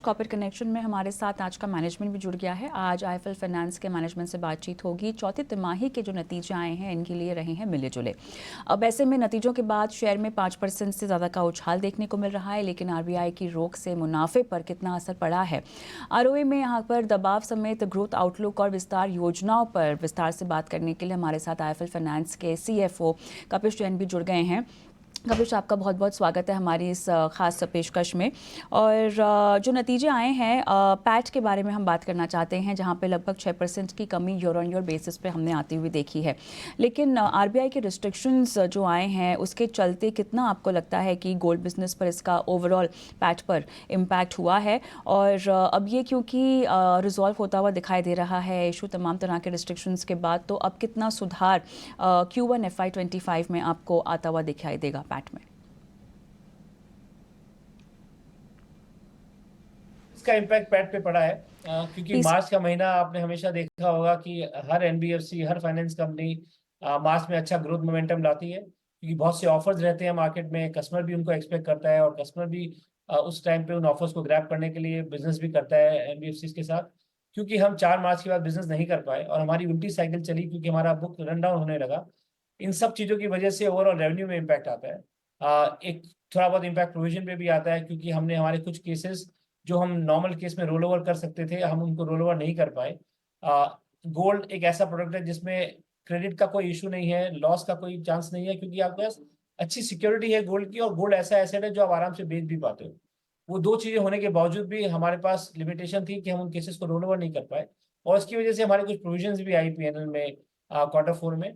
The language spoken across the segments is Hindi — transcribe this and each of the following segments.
कॉर्पोरेट कनेक्शन में हमारे साथ आज का मैनेजमेंट भी जुड़ गया है। आज आईएफएल फाइनेंस के मैनेजमेंट से बातचीत होगी। चौथी तिमाही के जो नतीजे आए हैं इनके लिए रहे हैं मिले जुले। अब ऐसे में नतीजों के बाद शेयर में 5% से ज़्यादा का उछाल देखने को मिल रहा है, लेकिन आरबीआई की रोक से मुनाफे पर कितना असर पड़ा है, आरओए में यहाँ पर दबाव समेत ग्रोथ आउटलुक और विस्तार योजनाओं पर विस्तार से बात करने के लिए हमारे साथ आईएफएल फाइनेंस के सीएफओ कपिश जैन भी जुड़ गए हैं। कपिश, आपका बहुत बहुत स्वागत है हमारी इस खास पेशकश में। और जो नतीजे आए हैं पैट के बारे में हम बात करना चाहते हैं, जहां पे लगभग 6% की कमी ईयर ऑन ईयर बेसिस पे हमने आती हुई देखी है। लेकिन आरबीआई के रिस्ट्रिक्शंस जो आए हैं उसके चलते कितना आपको लगता है कि गोल्ड बिजनेस पर इसका ओवरऑल पैट पर इम्पैक्ट हुआ है? और अब ये क्योंकि रिजॉल्व होता हुआ दिखाई दे रहा है इशू तमाम तरह के रिस्ट्रिक्शंस के बाद, तो अब कितना सुधार Q1 FY25 में आपको आता हुआ दिखाई देगा पैट में? इसका इम्पैक्ट पैट पे पड़ा है क्योंकि प्लीज। मार्च का महीना आपने हमेशा देखा होगा कि हर एनबीएफसी, हर फाइनेंस कंपनी मार्च में अच्छा ग्रोथ मोमेंटम लाती है, क्योंकि बहुत से ऑफर्स रहते हैं मार्केट में। कस्टमर भी उनको एक्सपेक्ट करता है और कस्टमर भी उस टाइम पे उन ऑफर्स को ग्रैब करने के लिए बिजनेस भी करता है एनबीएफसी के साथ। क्योंकि हम 4 मार्च के बाद बिजनेस नहीं कर पाए और हमारी उल्टी साइकिल चली क्योंकि हमारा बुक रन डाउन होने लगा, इन सब चीज़ों की वजह से ओवरऑल रेवेन्यू में इम्पैक्ट आता है। एक थोड़ा बहुत इम्पैक्ट प्रोविजन पे भी आता है, क्योंकि हमने हमारे कुछ केसेस जो हम नॉर्मल केस में रोल ओवर कर सकते थे, हम उनको रोल ओवर नहीं कर पाए। गोल्ड एक ऐसा प्रोडक्ट है जिसमें क्रेडिट का कोई इशू नहीं है, लॉस का कोई चांस नहीं है, क्योंकि आपके पास अच्छी सिक्योरिटी है गोल्ड की, और गोल्ड ऐसा एसेट है जो आप आराम से बेच भी पाते हो। वो दो चीजें होने के बावजूद भी हमारे पास लिमिटेशन थी कि हम उन केसेस को रोल ओवर नहीं कर पाए, और इसकी वजह से हमारे कुछ प्रोविजंस भी आई पीएनएल में Q4 में।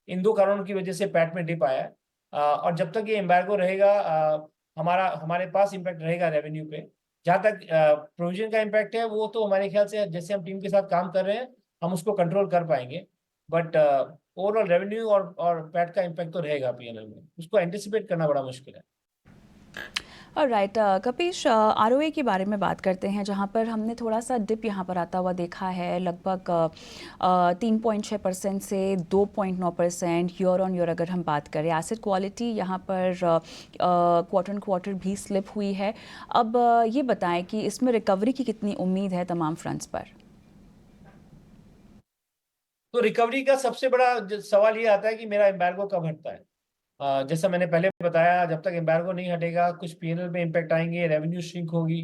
इन दो कारणों की वजह से पैट में डिप आया है। और जब तक ये एम्बार्गो रहेगा हमारे पास इम्पैक्ट रहेगा रेवेन्यू पे। जहाँ तक प्रोविजन का इम्पैक्ट है, वो तो हमारे ख्याल से जैसे हम टीम के साथ काम कर रहे हैं हम उसको कंट्रोल कर पाएंगे। बट ओवरऑल रेवेन्यू और पैट का इम्पैक्ट तो रहेगा पीएनएल में, उसको एंटिसिपेट करना बड़ा मुश्किल है। राइट कपिश, आरओए के बारे में बात करते हैं, जहां पर हमने थोड़ा सा डिप यहां पर आता हुआ देखा है। लगभग 3.6% से 2.9% ईयर ऑन ईयर अगर हम बात करें। एसेट क्वालिटी यहां पर क्वार्टर ऑन क्वार्टर भी स्लिप हुई है। अब ये बताएं कि इसमें रिकवरी की कितनी उम्मीद है तमाम फ्रंट्स पर? तो रिकवरी का सबसे बड़ा सवाल ये आता है कि मेरा एम्बार्गो कब हटता है। जैसा मैंने पहले बताया, जब तक एम्बार्गो नहीं हटेगा कुछ पीएनएल में इम्पैक्ट आएंगे, रेवेन्यू श्रिंक होगी।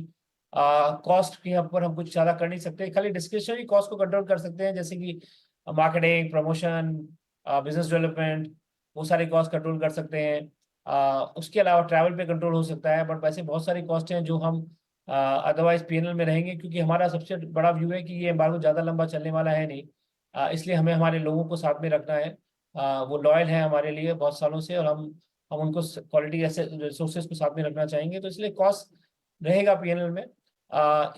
कॉस्ट के ऊपर हम कुछ ज़्यादा कर नहीं सकते, खाली डिस्क्रिशनरी कॉस्ट को कंट्रोल कर सकते हैं, जैसे कि मार्केटिंग, प्रमोशन, बिजनेस डेवलपमेंट, वो सारे कॉस्ट कंट्रोल कर सकते हैं। उसके अलावा ट्रैवल पे कंट्रोल हो सकता है, बट वैसे बहुत सारी कॉस्ट हैं जो हम अदरवाइज पीएनएल में रहेंगे, क्योंकि हमारा सबसे बड़ा व्यू है कि ये एम्बार्गो ज़्यादा लंबा चलने वाला है नहीं। इसलिए हमें हमारे लोगों को साथ में रखना है। वो लॉयल हैं हमारे लिए बहुत सालों से, और हम उनको क्वालिटी ऐसे रिसोर्सेज को साथ में रखना चाहेंगे, तो इसलिए कॉस्ट रहेगा पीएनएल में।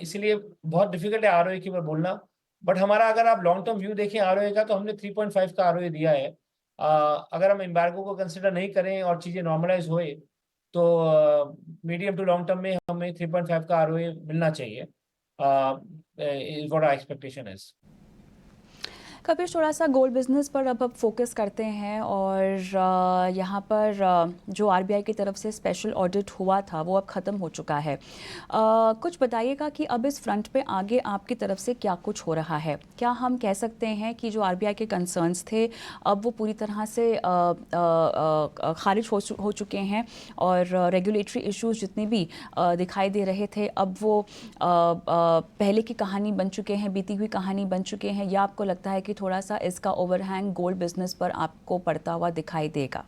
इसलिए बहुत डिफिकल्ट है आरओए की ओर बोलना। बट हमारा अगर आप लॉन्ग टर्म व्यू देखें आरओए का, तो हमने 3.5 का आरओए दिया है। अगर हम एम्बार्गो को कंसिडर नहीं करें और चीज़ें नॉर्मलाइज होए, तो मीडियम टू लॉन्ग टर्म में हमें 3.5 का आरओए मिलना चाहिए। Is what our expectation is. कपिश, थोड़ा सा गोल्ड बिजनेस पर अब फोकस करते हैं, और यहाँ पर जो आरबीआई की तरफ से स्पेशल ऑडिट हुआ था वो अब ख़त्म हो चुका है। कुछ बताइएगा कि अब इस फ्रंट पे आगे आपकी तरफ से क्या कुछ हो रहा है? क्या हम कह सकते हैं कि जो आरबीआई के कंसर्न्स थे अब वो पूरी तरह से खारिज हो चुके हैं, और रेगुलेटरी इश्यूज जितने भी दिखाई दे रहे थे अब वो पहले की कहानी बन चुके हैं, बीती हुई कहानी बन चुके हैं, या आपको लगता है कि थोड़ा सा इसका ओवरहैंग गोल्ड बिजनेस पर आपको पड़ता हुआ दिखाई देगा?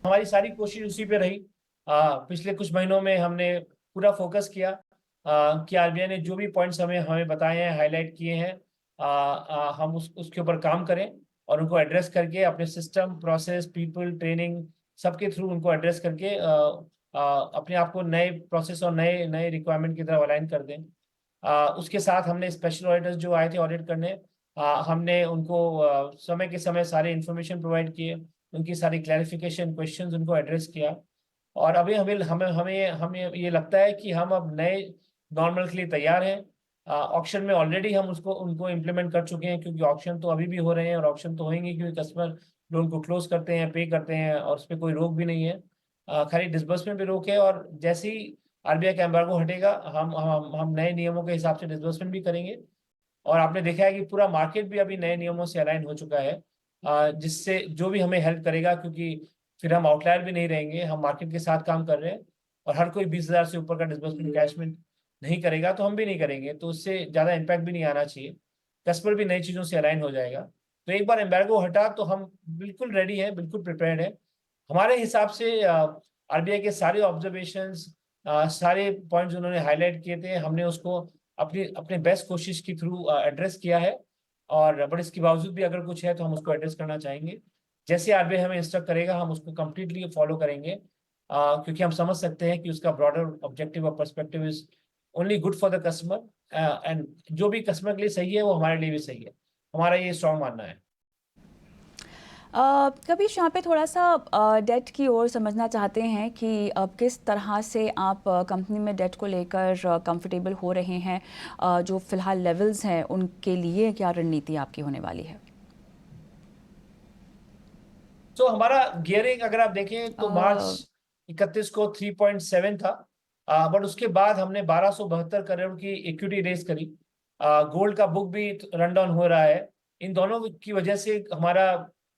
हमारी सारी कोशिश उसी पे रही। पिछले कुछ महीनों में हमने पूरा फोकस किया कि आरबीआई ने जो भी पॉइंट्स हमें हमें बताए हैं, हाईलाइट किए हैं, हम उसके ऊपर काम करें और उनको एड्रेस करके अपने सिस्टम, प्रोसेस, पीपल, ट्रेनिंग सबके थ्रू उनको एड्रेस करके अपने आप को नए प्रोसेस और नए नए रिक्वायरमेंट की तरफ अलाइन कर दें। उसके साथ हमने स्पेशल ऑडिटर्स जो आए थे ऑडिट करने, हमने उनको समय के समय सारे इन्फॉर्मेशन प्रोवाइड किए, उनकी सारी क्लैरिफिकेशन क्वेश्चंस उनको एड्रेस किया। और अभी हमें हमें हमें हमें ये लगता है कि हम अब नए नॉर्मल के लिए तैयार हैं। ऑक्शन में ऑलरेडी हम उसको उनको इम्प्लीमेंट कर चुके हैं, क्योंकि ऑक्शन तो अभी भी हो रहे हैं और ऑक्शन तो होंगे, क्योंकि कस्टमर लोन को क्लोज करते हैं, पे करते हैं, और उस पर कोई रोक भी नहीं है। खाली डिसबर्समेंट पे रोक है। और जैसे ही आरबीआई का एम्बार्गो हटेगा, हम नए नियमों के हिसाब से डिसबर्समेंट भी करेंगे। और आपने देखा है कि पूरा मार्केट भी अभी नए नियमों से अलाइन हो चुका है, जिससे जो भी हमें हेल्प करेगा, क्योंकि फिर हम आउटलायर भी नहीं रहेंगे, हम मार्केट के साथ काम कर रहे हैं और हर कोई 20,000 से ऊपर का डिसबर्समेंट कैशमेंट नहीं करेगा तो हम भी नहीं करेंगे, तो उससे ज़्यादा इम्पैक्ट भी नहीं आना चाहिए। कस्टमर भी नई चीज़ों से अलाइन हो जाएगा। तो एक बार एम्बार्गो हटा तो हम बिल्कुल रेडी हैं, बिल्कुल प्रिपेयर्ड हैं। हमारे हिसाब से आरबीआई के सारे ऑब्जर्वेशंस, सारे पॉइंट्स उन्होंने हाईलाइट किए थे, हमने उसको अपने बेस्ट कोशिश के थ्रू एड्रेस किया है। और बट इसके बावजूद भी अगर कुछ है तो हम उसको एड्रेस करना चाहेंगे। जैसे आरबीआई हमें इंस्ट्रक्ट करेगा हम उसको कंप्लीटली फॉलो करेंगे, क्योंकि हम समझ सकते हैं कि उसका ब्रॉडर ऑब्जेक्टिव और perspective is only good for the customer, and जो भी कस्टमर के लिए सही है वो हमारे लिए भी सही है। हमारा ये स्ट्रॉन्ग मानना है। कविश, यहाँ पे थोड़ा सा डेट की ओर समझना चाहते हैं कि अब किस तरह से आप कंपनी में डेट को लेकर कंफर्टेबल हो रहे हैं, जो फिलहाल लेवल्स हैं उनके लिए क्या रणनीति आपकी होने वाली है? तो हमारा गियरिंग अगर आप देखें तो मार्च अ, 31 को 3.7 था, बट उसके बाद हमने 1272 करोड़ की इक्विटी रेज करी। गोल्ड का बुक भी रन डाउन हो रहा है। इन दोनों की वजह से हमारा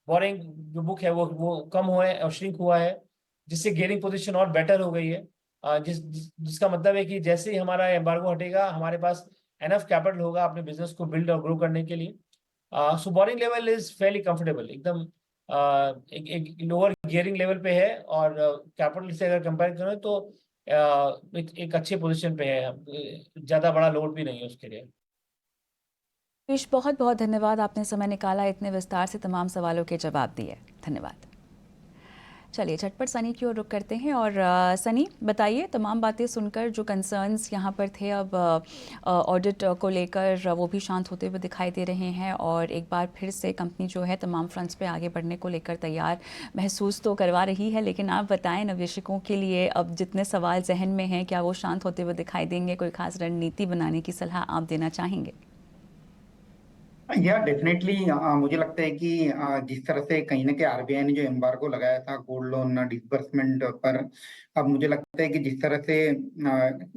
बोरिंग जो बुक है वो कम हुआ है और श्रिंक हुआ है, जिससे गियरिंग पोजीशन और बेटर हो गई है। जिसका मतलब है कि जैसे ही हमारा एम्बार्गो हटेगा हमारे पास एनफ कैपिटल होगा अपने बिजनेस को बिल्ड और ग्रो करने के लिए। So boring level is fairly comfortable, एकदम एक लोअर गियरिंग लेवल पे है, और कैपिटल से अगर कंपेयर करें तो एक अच्छे पोजीशन पे है, ज़्यादा बड़ा लोड भी नहीं है उसके लिए। कविश, बहुत बहुत धन्यवाद, आपने समय निकाला, इतने विस्तार से तमाम सवालों के जवाब दिए। धन्यवाद। चलिए झटपट सनी की ओर रुख करते हैं और सनी बताइए, तमाम बातें सुनकर जो कंसर्न्स यहाँ पर थे अब ऑडिट को लेकर वो भी शांत होते हुए दिखाई दे रहे हैं और एक बार फिर से कंपनी जो है तमाम फ्रंट्स पे आगे बढ़ने को लेकर तैयार महसूस तो करवा रही है, लेकिन आप बताएं निवेशकों के लिए अब जितने सवाल जहन में हैं क्या वो शांत होते हुए दिखाई देंगे? कोई खास रणनीति बनाने की सलाह आप देना चाहेंगे? या डेफिनेटली मुझे लगता है कि जिस तरह से कहीं ना कहीं आरबीआई ने जो एम्बार्गो लगाया था गोल्ड लोन डिसबर्समेंट पर, अब मुझे लगता है कि जिस तरह से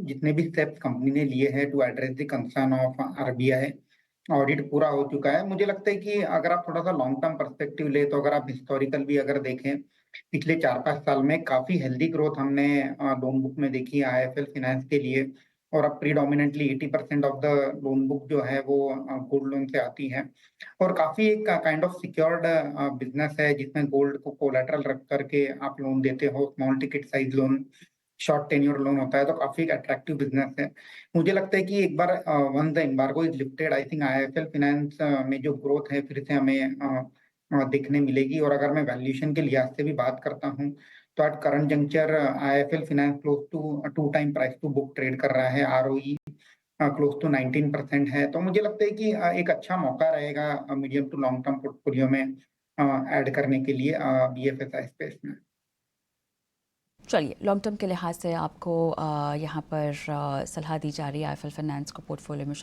जितने भी स्टेप्स कंपनी ने लिए हैं to address the concern of RBI, audit पूरा हो चुका है। मुझे लगता है कि अगर आप थोड़ा सा लॉन्ग टर्म पर्सपेक्टिव ले तो अगर आप हिस्टोरिकल भी अगर देखें पिछले 4-5 साल में काफी हेल्दी ग्रोथ हमने लोन बुक में देखी है आईएफएल फाइनेंस के लिए। और अब predominantly 80% of the loan book जो है वो गोल्ड लोन से आती है। और काफी एक काइंड ऑफ सिक्योर्ड बिजनेस है जिसमें गोल्ड को कोलैटरल रख करके आप लोन देते हो, small ticket size loan, short tenure loan होता है, तो काफी एक अट्रैक्टिव बिजनेस है। मुझे लगता है कि एक बार one the embargo is lifted, I think IFL finance में जो ग्रोथ है फिर से हमें देखने मिलेगी। और अगर मैं वैल्यूएशन के लिहाज से भी बात करता हूँ तो at current juncture IFL finance close to 2 time price to book trade कर रहा है, आरओई क्लोज टू 19% है। तो मुझे लगता है कि एक अच्छा मौका रहेगा medium to long term portfolio में ऐड करने के लिए बीएफएसआई स्पेस में। चलिए, लॉन्ग टर्म के लिहाज से आपको यहाँ पर सलाह दी जा रही है आईएफएल फाइनेंस को पोर्टफोलियो में